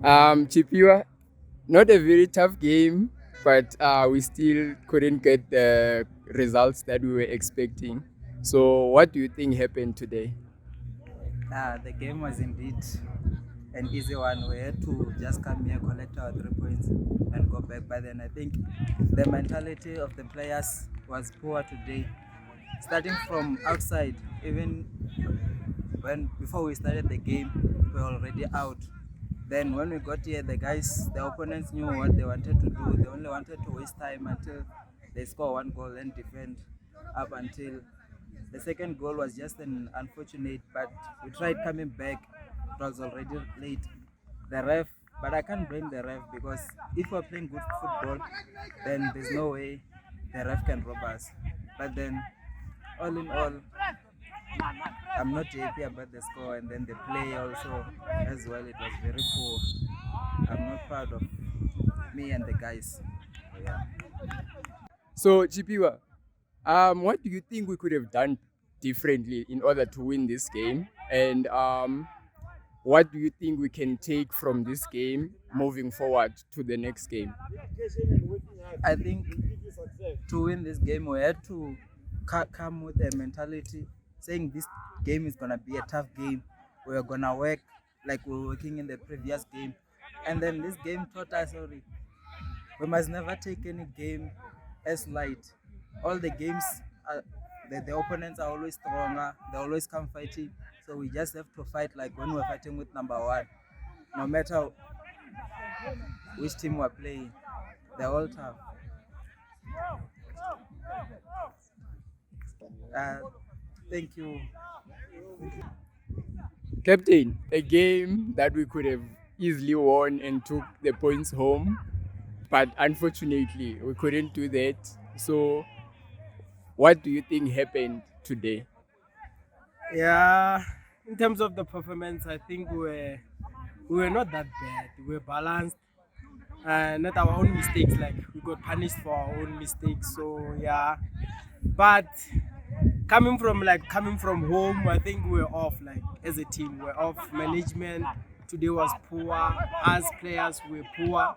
Chipiwa, not a very tough game, but we still couldn't get the results that we were expecting. So, what do you think happened today? The game was indeed an easy one. We had to just come here, collect our 3 points, and go back. But then I think the mentality of the players was poor today. Starting from outside, even when before we started the game, we were already out. Then when we got here, the opponents knew what they wanted to do. They only wanted to waste time until they score one goal and defend up until the second goal was just an unfortunate, but we tried coming back. It was already late. The ref, but I can't blame the ref because if we're playing good football, then there's no way the ref can rob us. But then, all in all, I'm not happy about the score, and then the play also as well. It was very poor. I'm not proud of me and the guys. Yeah. So, Chipiwa, what do you think we could have done differently in order to win this game? And what do you think we can take from this game moving forward to the next game? I think to win this game, we had to come with a mentality saying this game is gonna be a tough game. We're gonna work like we were working in the previous game, and then this game taught us, sorry, we must never take any game as light. All the games, the opponents are always stronger. They always come fighting. So we just have to fight like when we're fighting with number one. No matter which team we're playing, they're all tough. Uh, Thank you. Captain, a game that we could have easily won and took the points home, but unfortunately we couldn't do that. So, what do you think happened today? Yeah, in terms of the performance, I think we were not that bad. We were balanced, and not our own mistakes. Like we got punished for our own mistakes. So yeah, but coming from home, I think we're off. Like as a team, we're off. Management today was poor. As players, we're poor.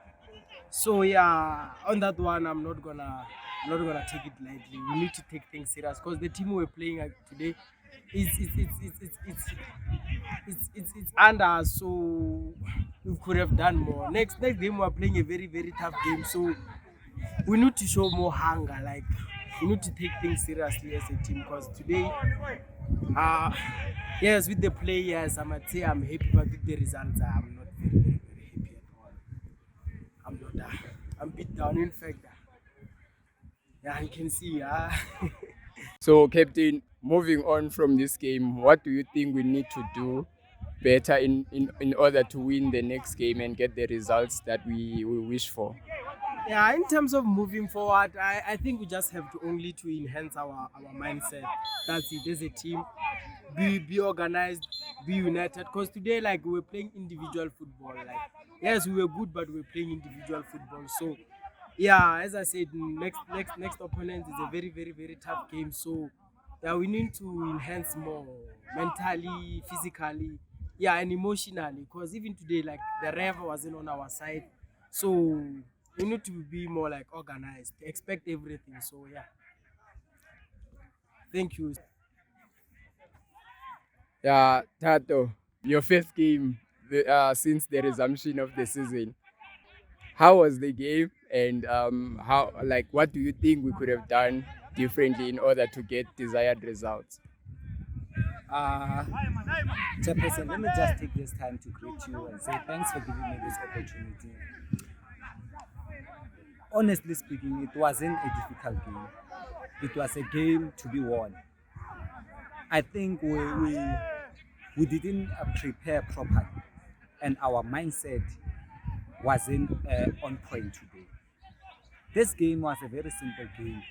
So yeah, on that one, I'm not gonna take it lightly. We need to take things serious because the team we're playing today it's under us, so we could have done more. Next game we're playing a very very tough game, so we need to show more hunger. Like we need to take things seriously as a team because today, uh, yes, with the players, I might say I'm happy, but with the results, I'm not very very very happy at all. I'm not. I'm beat down. In fact, yeah, you can see. So, Captain, moving on from this game, what do you think we need to do better in order to win the next game and get the results that we wish for? Yeah, in terms of moving forward, I think we just have to only to enhance our mindset. That's it. As a team, be organized, be united. Because today, like we were playing individual football. Like yes, we were good, but we were playing individual football. So yeah, as I said, next opponent is a very very very tough game. So yeah, we need to enhance more mentally, physically, yeah, and emotionally. Because even today, like the ref wasn't on our side, so we need to be more like organized, expect everything. So yeah, thank you. Yeah, Tato, your first game since the resumption of the season. How was the game, and how like what do you think we could have done differently in order to get desired results? Uh, Chairperson, let me just take this time to greet you and say thanks for giving me this opportunity. Honestly speaking, it wasn't a difficult game. It was a game to be won. I think we didn't prepare properly, and our mindset wasn't on point today. This game was a very simple game.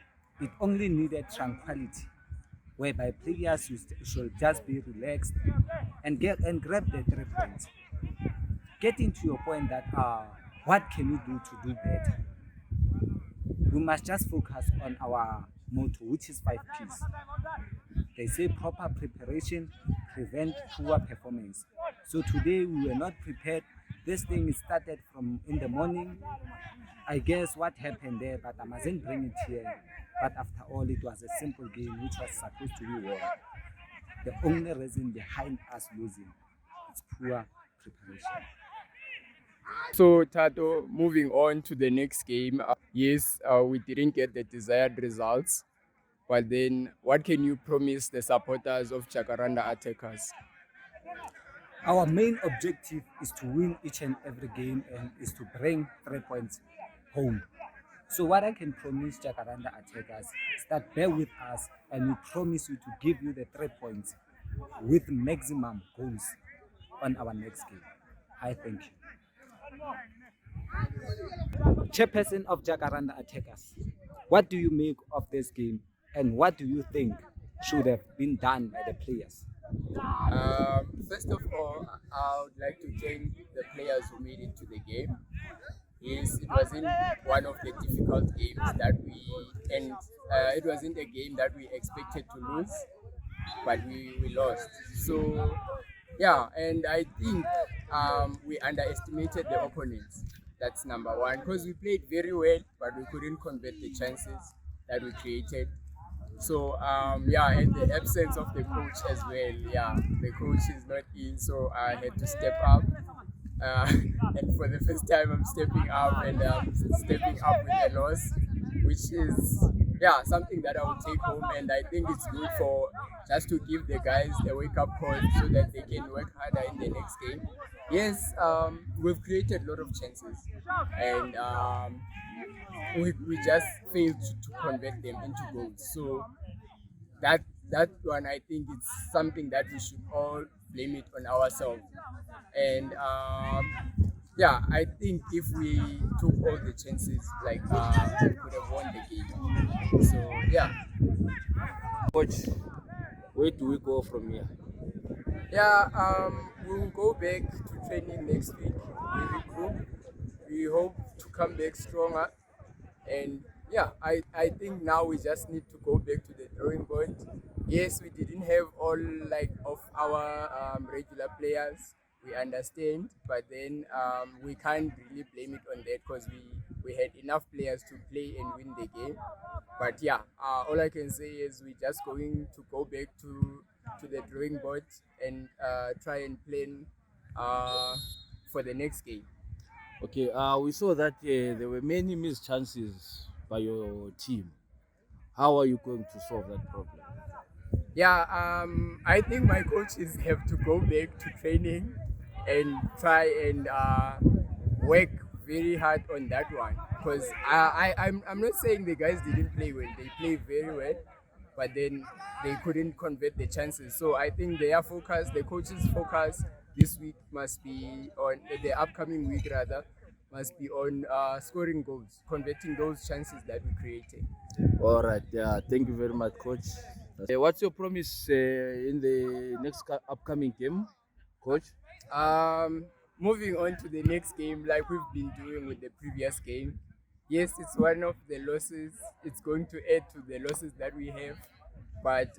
It only needed tranquility, whereby players should just be relaxed and grab the 3 points. Getting to your point that what can we do to do better? We must just focus on our motto, which is 5 P's. They say proper preparation prevent poor performance. So today we were not prepared. this thing started from in the morning. I guess what happened there, but I mustn't bring it here. But after all, it was a simple game which was supposed to be won. The only reason behind us losing is poor preparation. So, Tato, moving on to the next game. Yes, we didn't get the desired results, but then what can you promise the supporters of Jakaranda Attackers? Our main objective is to win each and every game and is to bring 3 points home. So what I can promise Jakaranda Attackers is that bear with us and we promise you to give you the 3 points with maximum goals on our next game. I thank you. Chairperson of Jakaranda Attackers, what do you make of this game and what do you think should have been done by the players? First of all, I would like to thank the players who made it to the game. Yes, it wasn't one of the difficult games that it wasn't a game that we expected to lose, but we lost. So, yeah, and I think we underestimated the opponents. That's number one, because we played very well, but we couldn't convert the chances that we created. So yeah, and the absence of the coach as well. Yeah, the coach is not in, so I had to step up. Uh, and for the first time, I'm stepping up and stepping up with a loss, which is something that I will take home. And I think it's good for just to give the guys a wake up call so that they can work harder in the next game. Yes, we've created a lot of chances, and we just failed to convert them into goals. So that one, I think it's something that we should all blame it on ourselves. And I think if we took all the chances, like we could have won the game. So yeah, Coach, where do we go from here? yeah. We'll go back to training next week. We regroup. We hope to come back stronger. And I think now we just need to go back to the drawing board. Yes, we didn't have all like of our regular players. We understand, but then we can't really blame it on that because we had enough players to play and win the game. But all I can say is we're just going to go back to the drawing board and try and plan for the next game. Okay, we saw that there were many missed chances by your team. How are you going to solve that problem? I think my coaches have to go back to training and try and work very hard on that one. Because I'm not saying the guys didn't play well; they played very well, but then they couldn't convert the chances. So I think their focus, the coaches' focus this week must be on the upcoming week rather must be on scoring goals, converting those chances that we created. All right, yeah, thank you very much, Coach. What's your promise in the next upcoming game, Coach? Moving on to the next game, like we've been doing with the previous game. Yes, it's one of the losses. It's going to add to the losses that we have. But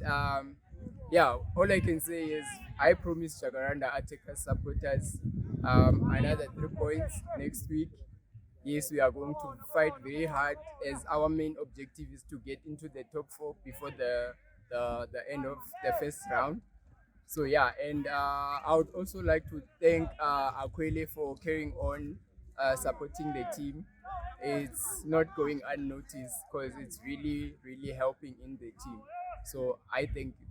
all I can say is I promise Jacaranda Attackers supporters another 3 points next week. Yes, we are going to fight very hard as our main objective is to get into the top four before the end of the first round. So and I would also like to thank Akwele for carrying on supporting the team. It's not going unnoticed because it's really, really helping in the team. So I thank you.